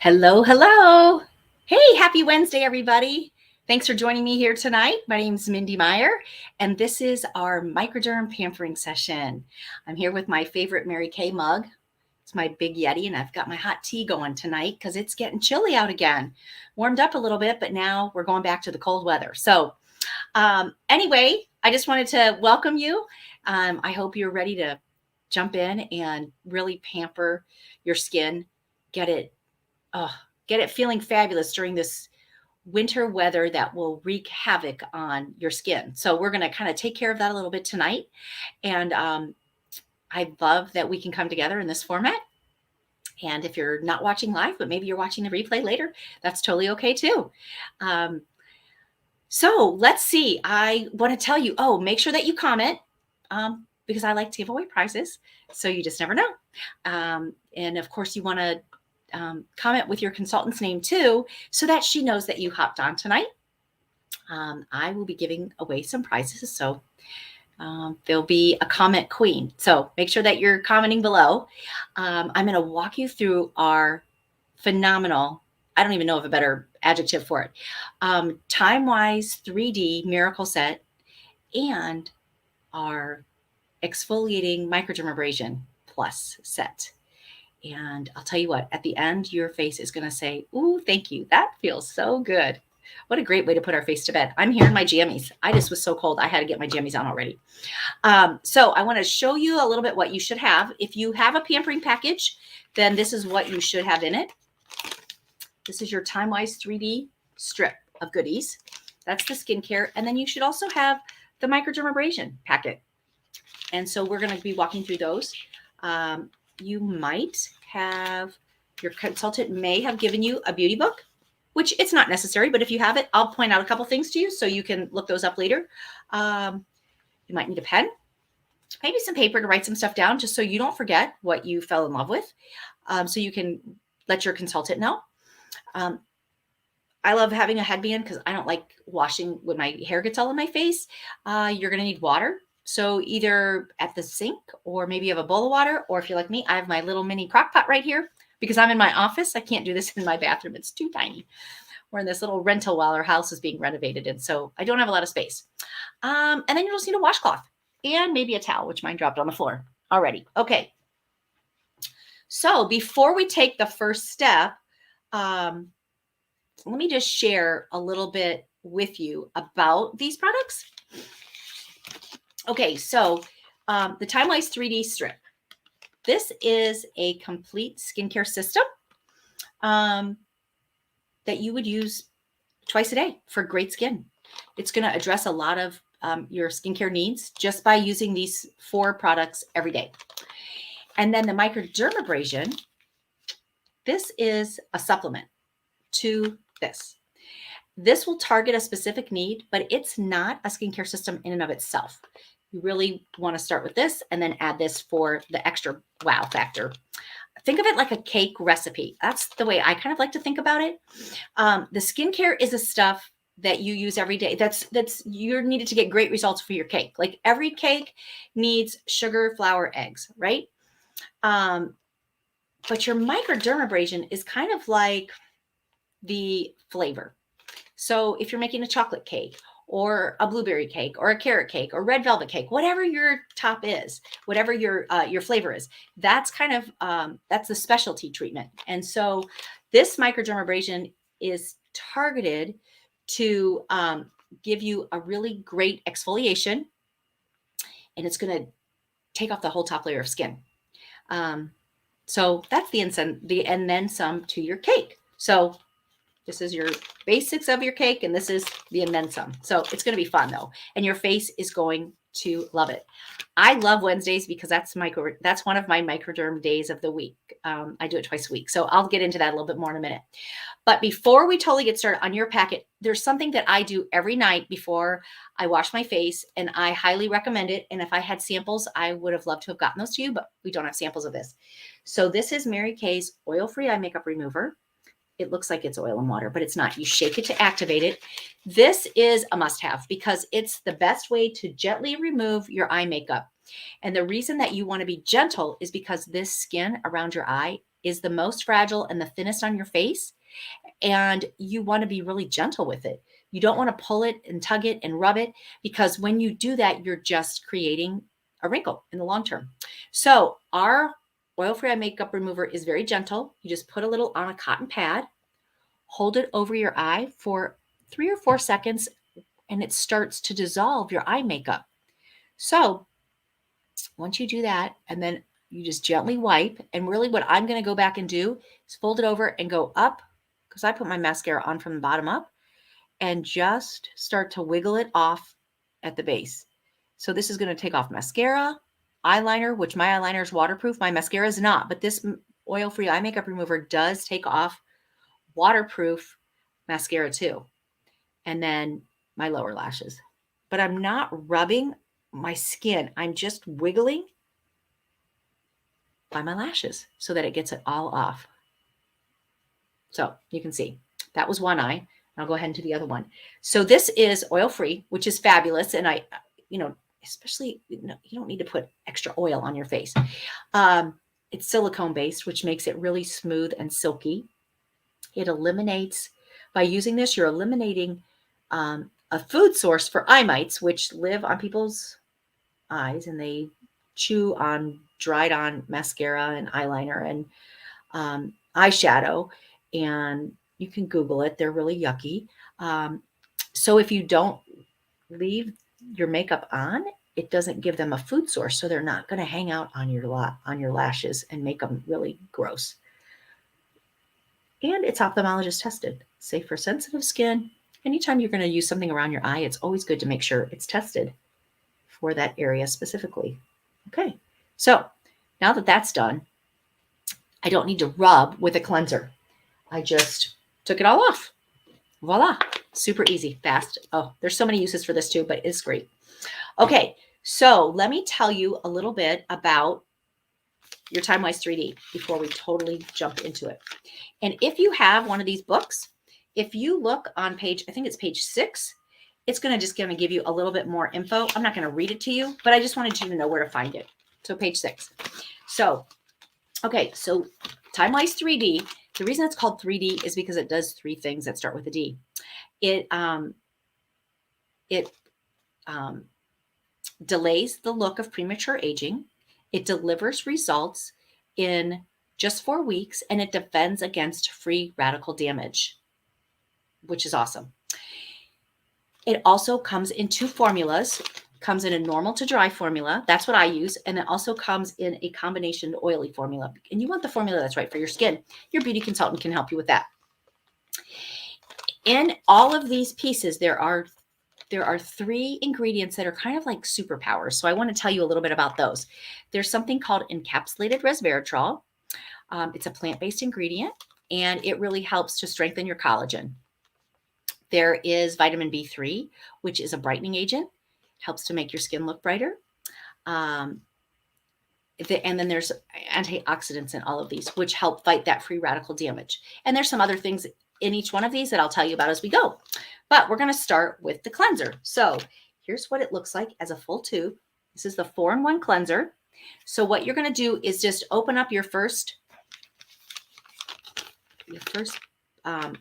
Hello, hello. Hey, happy Wednesday, everybody. Thanks for joining me here tonight. My name is Mindy Meyer, and this is our Microderm Pampering session. I'm here with my favorite Mary Kay mug. It's my big Yeti, and I've got my hot tea going tonight because it's getting chilly out again. Warmed up a little bit, but now we're going back to the cold weather. Anyway, I just wanted to welcome you. I hope you're ready to jump in and really pamper your skin, get it oh, get it feeling fabulous during this winter weather that will wreak havoc on your skin. So we're going to kind of take care of that a little bit tonight. And I love that we can come together in this format. And if you're not watching live, but maybe you're watching the replay later, that's totally okay too. So let's see. I want to tell you, make sure that you comment because I like to give away prizes. So you just never know. And of course, you want to comment with your consultant's name too, so that she knows that you hopped on tonight. I will be giving away some prizes, so there'll be a comment queen. So make sure that you're commenting below. I'm going to walk you through our phenomenal, I don't even know of a better adjective for it, Time-Wise 3D Miracle Set and our Exfoliating Microdermabrasion Plus set. And I'll tell you what, at the end, your face is going to say, ooh, thank you. That feels so good. What a great way to put our face to bed. I'm here in my jammies. I just was so cold. I had to get my jammies on already. So I want to show you a little bit what you should have. If you have a pampering package, then this is what you should have in it. This is your Time-Wise 3D strip of goodies. That's the skincare. And then you should also have the microdermabrasion packet. And so we're going to be walking through those. You might have, your consultant may have given you a beauty book, which it's not necessary, but if you have it, I'll point out a couple things to you so you can look those up later. You might need a pen, maybe some paper to write some stuff down just so you don't forget what you fell in love with, so you can let your consultant know. I love having a headband because I don't like washing when my hair gets all in my face. You're going to need water. So either at the sink or maybe you have a bowl of water, or if you're like me, I have my little mini crock pot right here because I'm in my office. I can't do this in my bathroom. It's too tiny. We're in this little rental while our house is being renovated. And so I don't have a lot of space. And then you'll just need a washcloth and maybe a towel, which mine dropped on the floor already. Okay. So before we take the first step, let me just share a little bit with you about these products. Okay, so the Time-Wise 3D strip. This is a complete skincare system that you would use twice a day for great skin. It's going to address a lot of your skincare needs just by using these 4 products every day. And then the microdermabrasion, this is a supplement to this. This will target a specific need, but it's not a skincare system in and of itself. You really want to start with this and then add this for the extra wow factor. Think of it like a cake recipe. That's the way I kind of like to think about it. The skincare is the stuff that you use every day. That's you're needed to get great results for your cake. Like every cake needs sugar, flour, eggs, right? But your microdermabrasion is kind of like the flavor. So if you're making a chocolate cake or a blueberry cake or a carrot cake or red velvet cake, whatever your top is, whatever your flavor is, that's kind of, that's the specialty treatment. And so this microdermabrasion is targeted to give you a really great exfoliation, and it's going to take off the whole top layer of skin. So that's the and then some to your cake. So this is your basics of your cake, and this is the and then some. So it's going to be fun though, and your face is going to love it. I love Wednesdays because that's one of my microderm days of the week. I do it twice a week, so I'll get into that a little bit more in a minute. But before we totally get started on your packet, there's something that I do every night before I wash my face, and I highly recommend it. And if I had samples, I would have loved to have gotten those to you, but we don't have samples of this. So this is Mary Kay's oil-free eye makeup remover. It looks like it's oil and water, but it's not. You shake it to activate it. This is a must-have because it's the best way to gently remove your eye makeup. And the reason that you want to be gentle is because this skin around your eye is the most fragile and the thinnest on your face. And you want to be really gentle with it. You don't want to pull it and tug it and rub it, because when you do that, you're just creating a wrinkle in the long term. So our oil-free eye makeup remover is very gentle. You just put a little on a cotton pad, hold it over your eye for 3 or 4 seconds, and it starts to dissolve your eye makeup. So once you do that, and then you just gently wipe, and really what I'm going to go back and do is fold it over and go up, because I put my mascara on from the bottom up, and just start to wiggle it off at the base. So this is going to take off mascara, eyeliner, which my eyeliner is waterproof. My mascara is not, but this oil-free eye makeup remover does take off waterproof mascara too. And then my lower lashes. But I'm not rubbing my skin. I'm just wiggling by my lashes so that it gets it all off. So you can see that was one eye. I'll go ahead and do the other one. So this is oil-free, which is fabulous. And I, especially, you don't need to put extra oil on your face. It's silicone based, which makes it really smooth and silky. It eliminates, by using this, you're eliminating a food source for eye mites, which live on people's eyes, and they chew on dried on mascara and eyeliner and eyeshadow. And you can Google it. They're really yucky. So if you don't leave your makeup on, it doesn't give them a food source. So they're not going to hang out on your lashes and make them really gross. And it's ophthalmologist tested, safe for sensitive skin. Anytime you're going to use something around your eye, it's always good to make sure it's tested for that area specifically. Okay, so now that that's done, I don't need to rub with a cleanser. I just took it all off. Voila, super easy, fast. Oh, there's so many uses for this too, but it's great. Okay, so let me tell you a little bit about your TimeWise 3D before we totally jump into it. And if you have one of these books, if you look on page, I think it's page 6, it's going to give you a little bit more info. I'm not going to read it to you, but I just wanted you to know where to find it. So page 6. So, okay, so TimeWise 3D, the reason it's called 3D is because it does 3 things that start with a D. It delays the look of premature aging. It delivers results in just 4 weeks, and it defends against free radical damage, which is awesome. It also comes in 2 formulas. Comes in a normal to dry formula. That's what I use. And it also comes in a combination oily formula. And you want the formula that's right for your skin. Your beauty consultant can help you with that. In all of these pieces, there are 3 ingredients that are kind of like superpowers. So I want to tell you a little bit about those. There's something called encapsulated resveratrol. It's a plant-based ingredient, and it really helps to strengthen your collagen. There is vitamin B3, which is a brightening agent. Helps to make your skin look brighter. And then there's antioxidants in all of these, which help fight that free radical damage. And there's some other things in each one of these that I'll tell you about as we go. But we're going to start with the cleanser. So here's what it looks like as a full tube. This is the 4-in-1 cleanser. So what you're going to do is just open up your first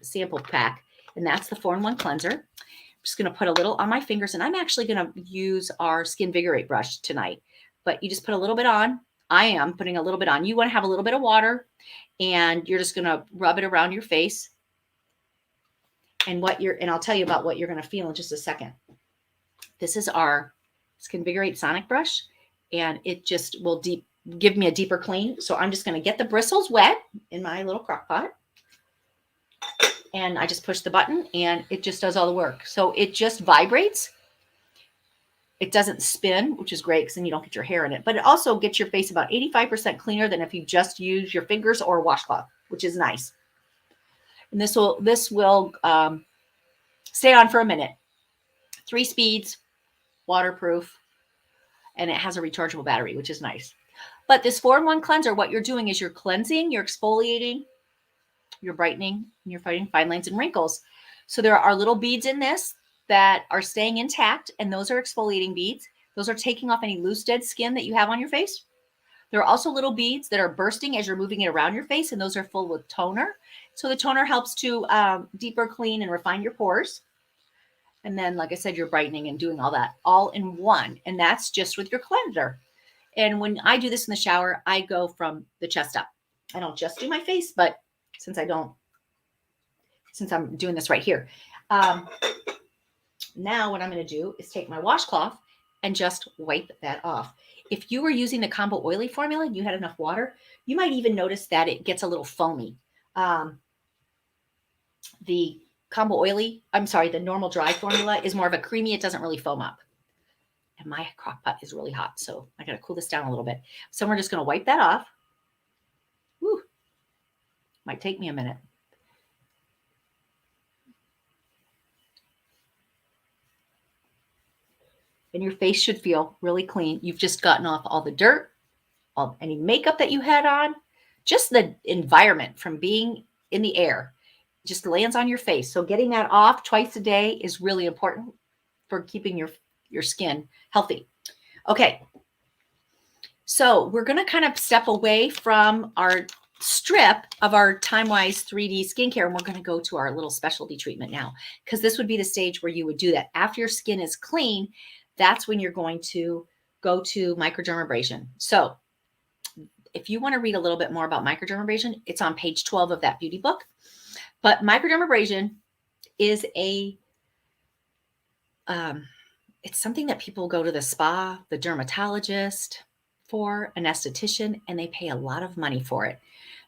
sample pack, and that's the 4-in-1 cleanser. I'm just going to put a little on my fingers, and I'm actually going to use our Skinvigorate brush tonight, but you just put a little bit on. I am putting a little bit on. You want to have a little bit of water, and you're just going to rub it around your face. And I'll tell you about what you're going to feel in just a second. This is our Skinvigorate Sonic brush, and it just will give me a deeper clean. So I'm just going to get the bristles wet in my little crock pot. And I just push the button, and it just does all the work. So it just vibrates. It doesn't spin, which is great because then you don't get your hair in it. But it also gets your face about 85% cleaner than if you just use your fingers or a washcloth, which is nice. And this will stay on for a minute. 3 speeds, waterproof, and it has a rechargeable battery, which is nice. But this 4-in-1 cleanser, what you're doing is you're cleansing, you're exfoliating, you're brightening, and you're fighting fine lines and wrinkles. So there are little beads in this that are staying intact, and those are exfoliating beads. Those are taking off any loose, dead skin that you have on your face. There are also little beads that are bursting as you're moving it around your face, and those are full with toner. So the toner helps to deeper clean and refine your pores. And then, like I said, you're brightening and doing all that all in one. And that's just with your cleanser. And when I do this in the shower, I go from the chest up. I don't just do my face, but since I'm doing this right here, now what I'm going to do is take my washcloth and just wipe that off. If you were using the combo oily formula and you had enough water, you might even notice that it gets a little foamy. The the normal dry formula is more of a creamy. It doesn't really foam up. And my crock pot is really hot, so I got to cool this down a little bit. So we're just going to wipe that off. Woo. Might take me a minute. And your face should feel really clean. You've just gotten off all the dirt, any makeup that you had on, just the environment from being in the air just lands on your face. So getting that off twice a day is really important for keeping your skin healthy. Okay. So we're going to kind of step away from our strip of our TimeWise 3D skincare, and we're going to go to our little specialty treatment now, because this would be the stage where you would do that. After your skin is clean, that's when you're going to go to microdermabrasion. So if you want to read a little bit more about microdermabrasion, it's on page 12 of that beauty book. But microdermabrasion is it's something that people go to the spa, the dermatologist for, an esthetician, and they pay a lot of money for it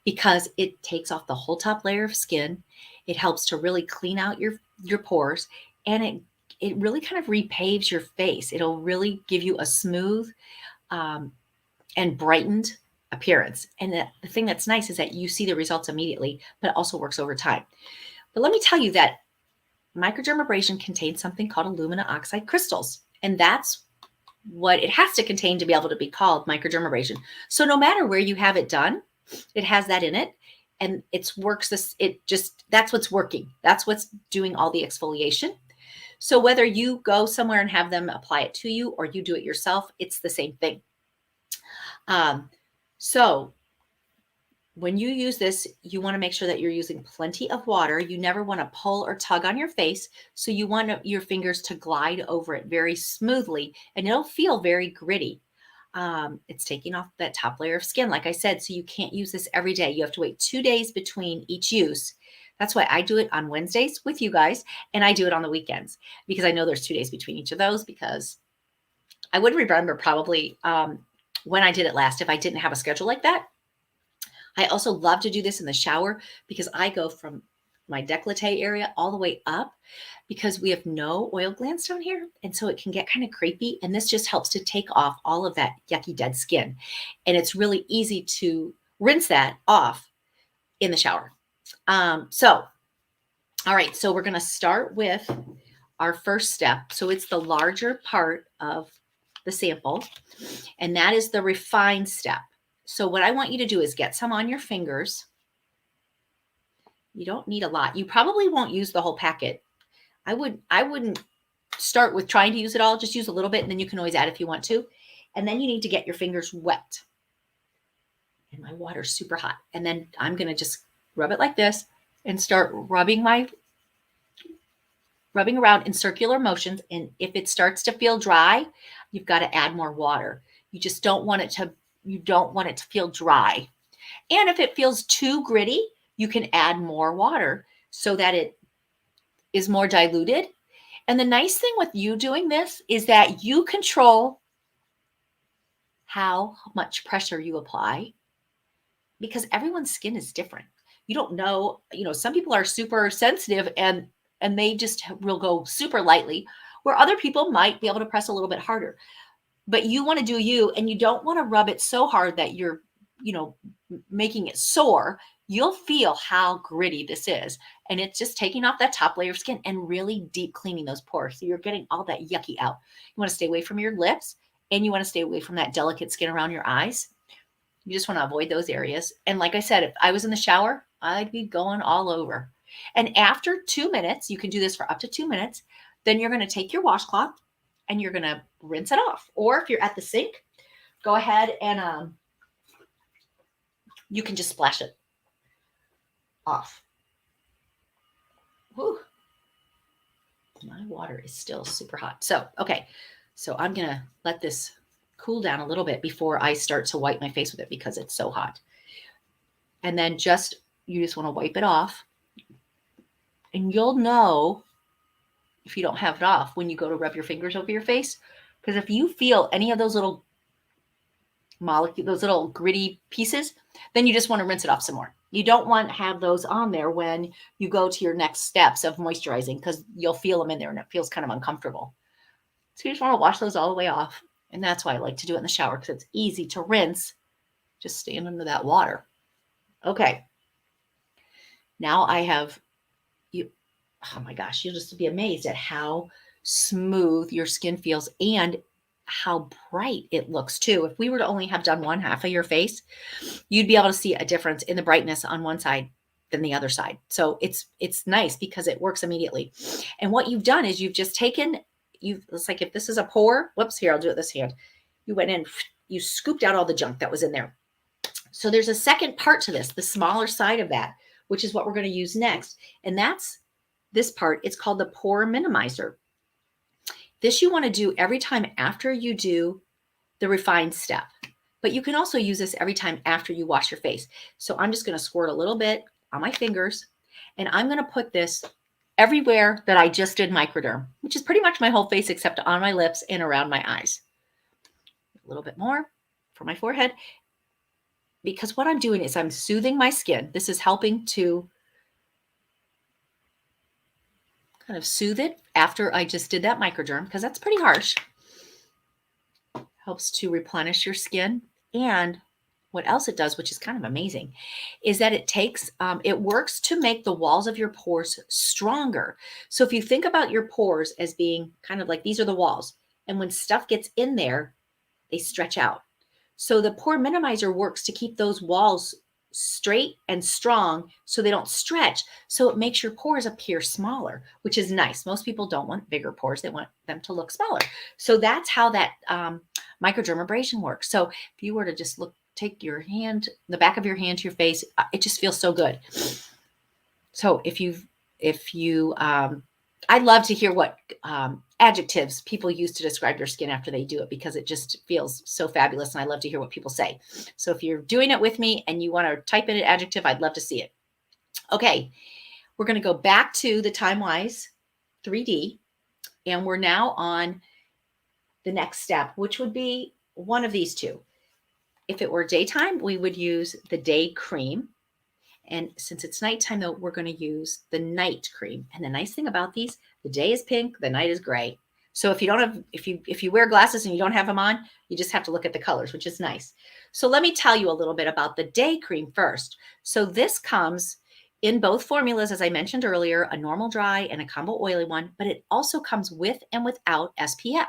because it takes off the whole top layer of skin. It helps to really clean out your pores, and it really kind of repaves your face. It'll really give you a smooth and brightened appearance. And the thing that's nice is that you see the results immediately, but it also works over time. But let me tell you that microdermabrasion contains something called alumina oxide crystals, and that's what it has to contain to be able to be called microdermabrasion. So no matter where you have it done, it has that in it, and that's what's working. That's what's doing all the exfoliation. So whether you go somewhere and have them apply it to you or you do it yourself, it's the same thing. So when you use this, you want to make sure that you're using plenty of water. You never want to pull or tug on your face. So you want your fingers to glide over it very smoothly, and it'll feel very gritty. It's taking off that top layer of skin, like I said, so you can't use this every day. You have to wait 2 days between each use. That's why I do it on Wednesdays with you guys, and I do it on the weekends because I know there's 2 days between each of those, because I would remember probably when I did it last if I didn't have a schedule like that. I also love to do this in the shower because I go from my décolleté area all the way up because we have no oil glands down here. And so it can get kind of creepy. And this just helps to take off all of that yucky dead skin. And it's really easy to rinse that off in the shower. All right, so we're going to start with our first step. So it's the larger part of the sample, and that is the refine step. So what I want you to do is get some on your fingers. You don't need a lot. You probably won't use the whole packet. I wouldn't start with trying to use it all. Just use a little bit, and then you can always add if you want to. And then you need to get your fingers wet. And my water's super hot. And then I'm going to just rub it like this and start rubbing around in circular motions. And if it starts to feel dry, you've got to add more water. You just don't want it to feel dry. And if it feels too gritty, you can add more water so that it is more diluted. And the nice thing with you doing this is that you control how much pressure you apply, because everyone's skin is different. You don't know, some people are super sensitive and they just will go super lightly, where other people might be able to press a little bit harder. But you want to do you, and you don't want to rub it so hard that you're, making it sore. You'll feel how gritty this is. And it's just taking off that top layer of skin and really deep cleaning those pores. So you're getting all that yucky out. You want to stay away from your lips, and you want to stay away from that delicate skin around your eyes. You just want to avoid those areas. And like I said, if I was in the shower, I'd be going all over. And after 2 minutes, you can do this for up to 2 minutes. Then you're going to take your washcloth and you're going to rinse it off. Or if you're at the sink, go ahead and you can just splash it off. Whew. My water is still super hot. So, okay. So I'm going to let this cool down a little bit before I start to wipe my face with it because it's so hot. And then you just want to wipe it off. And you'll know if you don't have it off when you go to rub your fingers over your face. Because if you feel any of those little molecules, those little gritty pieces, then you just want to rinse it off some more. You don't want to have those on there when you go to your next steps of moisturizing because you'll feel them in there and it feels kind of uncomfortable. So you just want to wash those all the way off. And that's why I like to do it in the shower because it's easy to rinse. Just stand under that water. Okay. Now I have you. Oh my gosh, you'll just be amazed at how smooth your skin feels and how bright it looks too. If we were to only have done one half of your face, you'd be able to see a difference in the brightness on one side than the other side. So it's nice because it works immediately. And what you've done is you've just taken, it's like if this is a pore, whoops, here, I'll do it this hand. You went in, you scooped out all the junk that was in there. So there's a second part to this, the smaller side of that, which is what we're going to use next. And that's this part. It's called the pore minimizer. This you want to do every time after you do the refined step, but you can also use this every time after you wash your face. So I'm just going to squirt a little bit on my fingers and I'm going to put this everywhere that I just did microderm, which is pretty much my whole face except on my lips and around my eyes. A little bit more for my forehead because what I'm doing is I'm soothing my skin. This is helping to kind of soothe it after I just did that microderm because that's pretty harsh. Helps to replenish your skin. And what else it does, which is kind of amazing, is that it works to make the walls of your pores stronger. So if you think about your pores as being kind of like these are the walls, and when stuff gets in there, they stretch out. So the pore minimizer works to keep those walls straight and strong so they don't stretch. So it makes your pores appear smaller, which is nice. Most people don't want bigger pores. They want them to look smaller. So that's how that microdermabrasion works. So if you were to just take your hand, the back of your hand to your face, it just feels so good. So I'd love to hear what adjectives people use to describe your skin after they do it because it just feels so fabulous. And I love to hear what people say. So if you're doing it with me and you want to type in an adjective, I'd love to see it. Okay, we're going to go back to the TimeWise 3D. And we're now on the next step, which would be one of these two. If it were daytime, we would use the day cream. And since it's nighttime, though, we're going to use the night cream. And the nice thing about these, the day is pink, the night is gray. So if you wear glasses and you don't have them on, you just have to look at the colors, which is nice. So let me tell you a little bit about the day cream first. So this comes in both formulas, as I mentioned earlier, a normal dry and a combo oily one, but it also comes with and without SPF,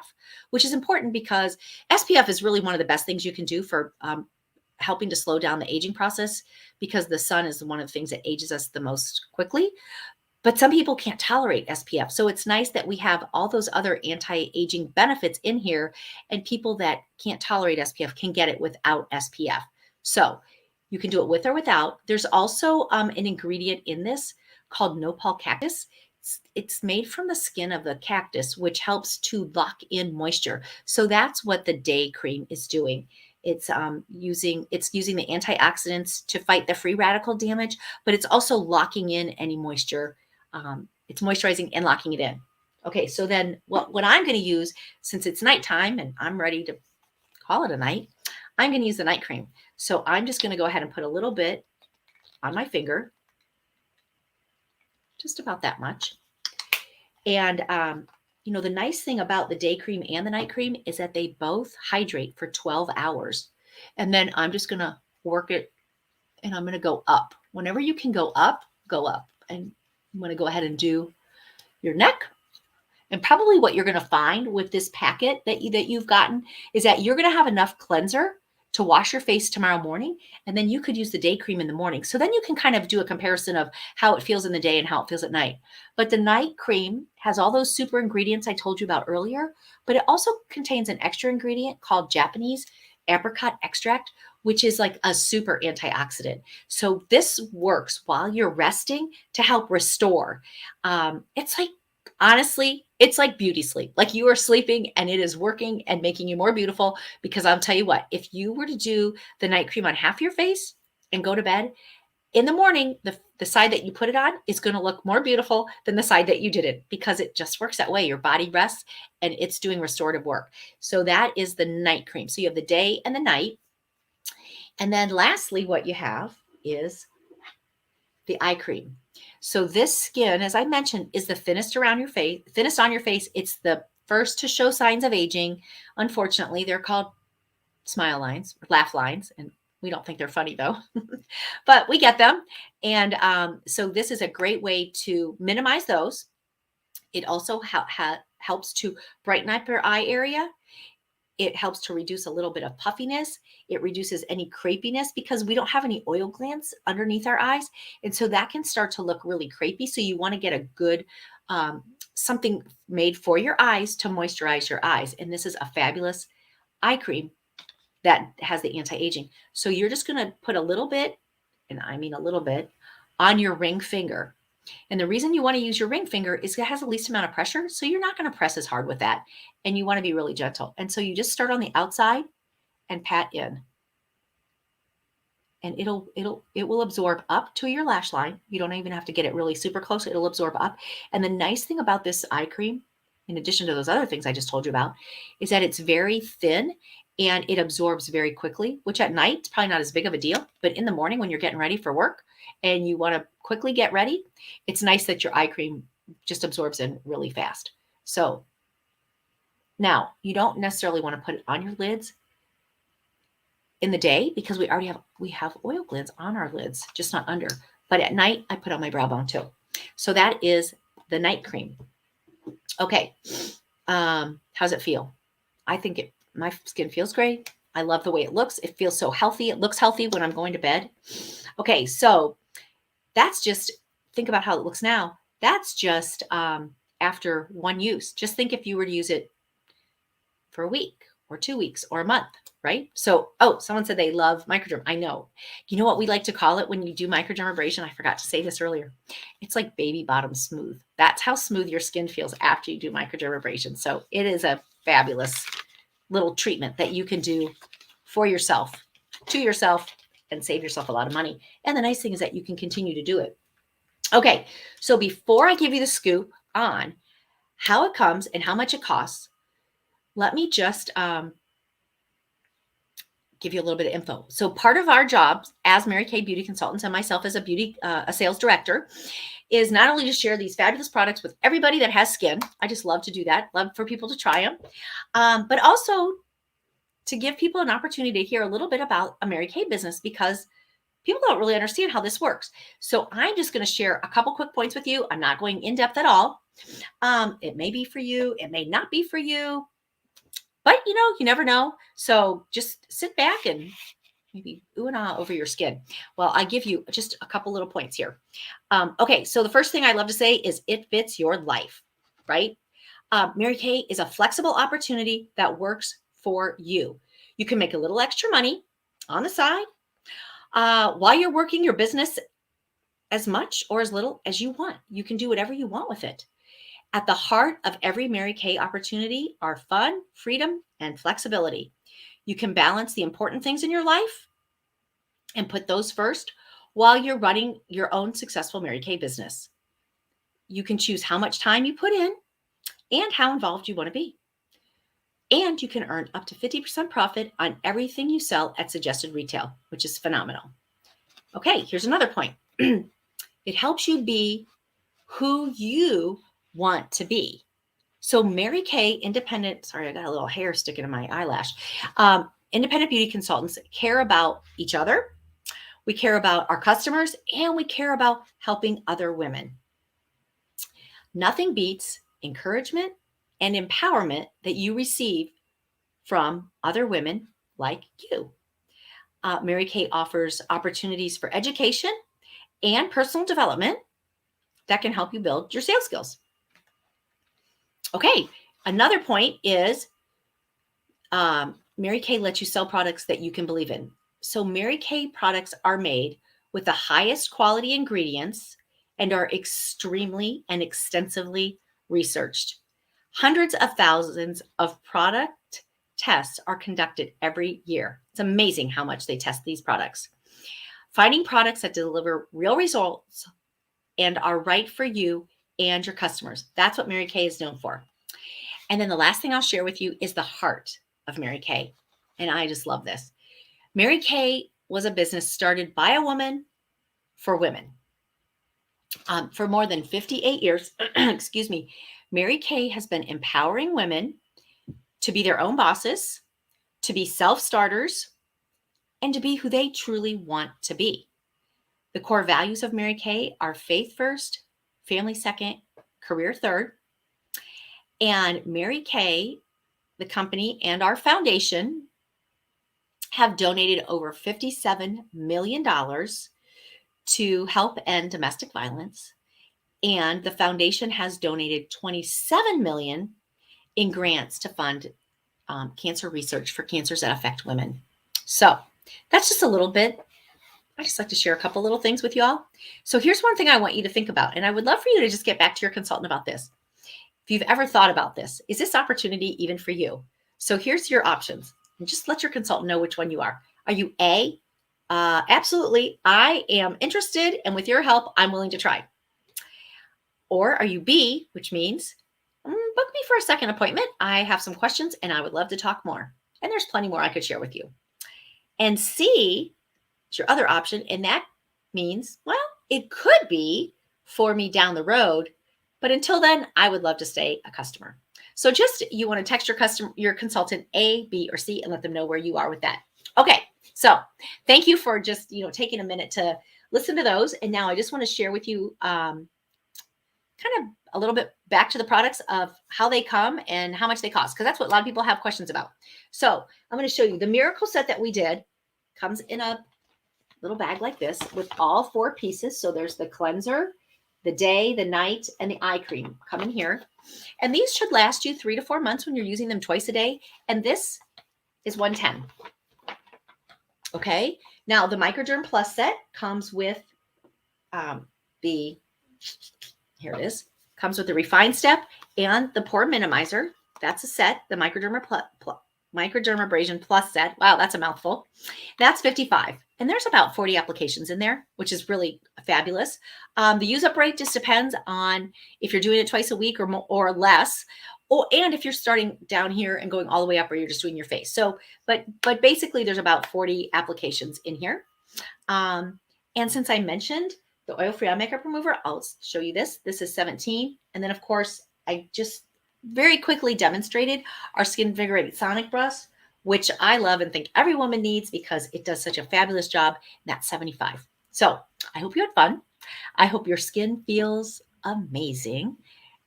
which is important because SPF is really one of the best things you can do for helping to slow down the aging process because the sun is one of the things that ages us the most quickly. But some people can't tolerate SPF. So it's nice that we have all those other anti-aging benefits in here and people that can't tolerate SPF can get it without SPF. So you can do it with or without. There's also an ingredient in this called nopal cactus. It's made from the skin of the cactus, which helps to lock in moisture. So that's what the day cream is doing. It's using the antioxidants to fight the free radical damage, but it's also locking in any moisture. It's moisturizing and locking it in. Okay, so then what I'm going to use, since it's nighttime and I'm ready to call it a night, I'm going to use the night cream. So I'm just going to go ahead and put a little bit on my finger, just about that much. And the nice thing about the day cream and the night cream is that they both hydrate for 12 hours. And then I'm just going to work it and I'm going to go up. Whenever you can go up, go up. And I'm going to go ahead and do your neck. And probably what you're going to find with this packet that you've gotten is that you're going to have enough cleanser to wash your face tomorrow morning. And then you could use the day cream in the morning. So then you can kind of do a comparison of how it feels in the day and how it feels at night. But the night cream has all those super ingredients I told you about earlier, but it also contains an extra ingredient called Japanese apricot extract, which is like a super antioxidant. So this works while you're resting to help restore. It's like, honestly, it's like beauty sleep. Like you are sleeping and it is working and making you more beautiful. Because I'll tell you what, if you were to do the night cream on half your face and go to bed, in the morning, the side that you put it on is going to look more beautiful than the side that you didn't, because it just works that way. Your body rests and it's doing restorative work. So that is the night cream. So you have the day and the night. And then lastly, what you have is the eye cream. So this skin, as I mentioned, is the thinnest around your face, thinnest on your face. It's the first to show signs of aging. Unfortunately, they're called smile lines, laugh lines, and we don't think they're funny though, but we get them. And so this is a great way to minimize those. It also helps to brighten up your eye area. It helps to reduce a little bit of puffiness. It reduces any crepiness because we don't have any oil glands underneath our eyes. And so that can start to look really crepey. So you want to get a good, something made for your eyes to moisturize your eyes. And this is a fabulous eye cream that has the anti-aging. So you're just going to put a little bit, and I mean a little bit, on your ring finger. And the reason you want to use your ring finger is it has the least amount of pressure. So you're not going to press as hard with that. And you want to be really gentle. And so you just start on the outside and pat in. And it will absorb up to your lash line. You don't even have to get it really super close. It'll absorb up. And the nice thing about this eye cream, in addition to those other things I just told you about, is that it's very thin and it absorbs very quickly, which at night, it's probably not as big of a deal. But in the morning when you're getting ready for work and you want to quickly get ready, it's nice that your eye cream just absorbs in really fast. So now you don't necessarily want to put it on your lids in the day because we have oil glands on our lids, just not under. But at night, I put on my brow bone too. So that is the night cream. Okay. How's it feel? I think my skin feels great. I love the way it looks. It feels so healthy. It looks healthy when I'm going to bed. Okay. So that's just, think about how it looks now. That's just after one use. Just think if you were to use it for a week or 2 weeks or a month, right? So, someone said they love microderm. I know. You know what we like to call it when you do microdermabrasion? I forgot to say this earlier. It's like baby bottom smooth. That's how smooth your skin feels after you do microdermabrasion. So it is a fabulous little treatment that you can do for yourself, to yourself, and save yourself a lot of money. And the nice thing is that you can continue to do it. Okay, so before I give you the scoop on how it comes and how much it costs, let me just give you a little bit of info. So part of our jobs as Mary Kay Beauty Consultants and myself as a sales director is not only to share these fabulous products with everybody that has skin. I just love to do that. Love for people to try them. But also to give people an opportunity to hear a little bit about a Mary Kay business, because people don't really understand how this works. So I'm just going to share a couple quick points with you. I'm not going in depth at all. It may be for you. It may not be for you. But, you never know. So just sit back and maybe ooh and ah over your skin. Well, I give you just a couple little points here. Okay, so the first thing I love to say is it fits your life, right? Mary Kay is a flexible opportunity that works for you. You can make a little extra money on the side while you're working your business as much or as little as you want. You can do whatever you want with it. At the heart of every Mary Kay opportunity are fun, freedom, and flexibility. You can balance the important things in your life and put those first while you're running your own successful Mary Kay business. You can choose how much time you put in and how involved you want to be. And you can earn up to 50% profit on everything you sell at suggested retail, which is phenomenal. Okay, here's another point. It helps you be who you want to be. So Mary Kay independent, sorry, I got a little hair sticking in my eyelash. Independent beauty consultants care about each other. We care about our customers, and we care about helping other women. Nothing beats encouragement and empowerment that you receive from other women like you. Mary Kay offers opportunities for education and personal development that can help you build your sales skills. Okay, another point is Mary Kay lets you sell products that you can believe in. So Mary Kay products are made with the highest quality ingredients and are extremely and extensively researched. Hundreds of thousands of product tests are conducted every year. It's amazing how much they test these products. Finding products that deliver real results and are right for you and your customers. That's what Mary Kay is known for. And then the last thing I'll share with you is the heart of Mary Kay. And I just love this. Mary Kay was a business started by a woman for women. For more than 58 years, excuse me, Mary Kay has been empowering women to be their own bosses, to be self-starters, and to be who they truly want to be. The core values of Mary Kay are faith first, family second, career third. And Mary Kay, the company, and our foundation have donated over $57 million to help end domestic violence. And the foundation has donated $27 million in grants to fund cancer research for cancers that affect women. So that's just a little bit. I just like to share a couple little things with y'all. So here's one thing I want you to think about. And I would love for you to just get back to your consultant about this. If you've ever thought about this, is this opportunity even for you? So here's your options. And just let your consultant know which one you are. Are you A, absolutely, I am interested, and with your help, I'm willing to try. Or are you B, which means, book me for a second appointment. I have some questions and I would love to talk more. And there's plenty more I could share with you. And C is your other option. And that means, well, it could be for me down the road, but until then, I would love to stay a customer. So just, you want to text your consultant A, B, or C and let them know where you are with that. Okay. So thank you for just, taking a minute to listen to those. And now I just want to share with you, kind of a little bit back to the products of how they come and how much they cost, because that's what a lot of people have questions about. So I'm going to show you the miracle set that we did. Comes in a little bag like this with all 4 pieces. So there's the cleanser, the day, the night, and the eye cream come in here. And these should last you 3 to 4 months when you're using them twice a day. And this is $110. Okay. Now the Microderm Plus set comes with here it is, comes with the Refine Step and the Pore Minimizer. That's a set, the Microdermabrasion Plus set. Wow, that's a mouthful. That's $55. And there's about 40 applications in there, which is really fabulous. The use up rate just depends on if you're doing it twice a week or more, or less, and if you're starting down here and going all the way up, or you're just doing your face. So, but basically there's about 40 applications in here. And since I mentioned the oil-free eye makeup remover, I'll show you this. This is $17. And then of course, I just very quickly demonstrated our Skin Invigorated Sonic Brush, which I love and think every woman needs because it does such a fabulous job. And that's $75. So I hope you had fun. I hope your skin feels amazing.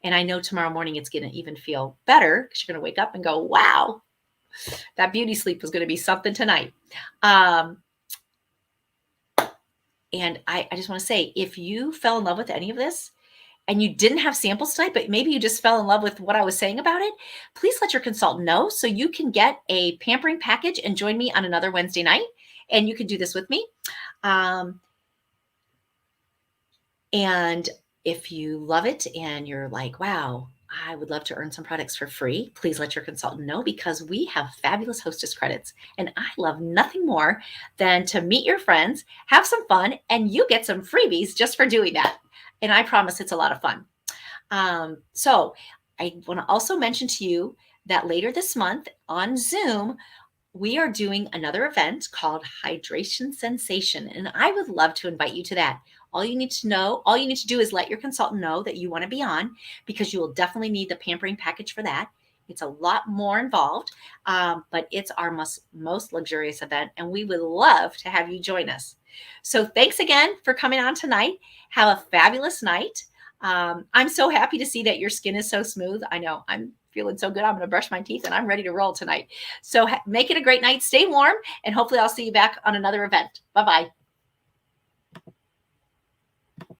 And I know tomorrow morning it's going to even feel better because you're going to wake up and go, wow, that beauty sleep was going to be something tonight. And I just want to say, if you fell in love with any of this and you didn't have samples tonight, but maybe you just fell in love with what I was saying about it, please let your consultant know so you can get a pampering package and join me on another Wednesday night. And you can do this with me. And if you love it and you're like, wow, I would love to earn some products for free, please let your consultant know, because we have fabulous hostess credits. And I love nothing more than to meet your friends, have some fun, and you get some freebies just for doing that. And I promise it's a lot of fun. So I want to also mention to you that later this month on Zoom, we are doing another event called Hydration Sensation. And I would love to invite you to that. All you need to do is let your consultant know that you want to be on, because you will definitely need the pampering package for that. It's a lot more involved, but it's our most luxurious event, and we would love to have you join us. So thanks again for coming on tonight. Have a fabulous night. I'm so happy to see that your skin is so smooth. I know, I'm feeling so good. I'm going to brush my teeth and I'm ready to roll tonight. So make it a great night. Stay warm, and hopefully I'll see you back on another event. Bye-bye.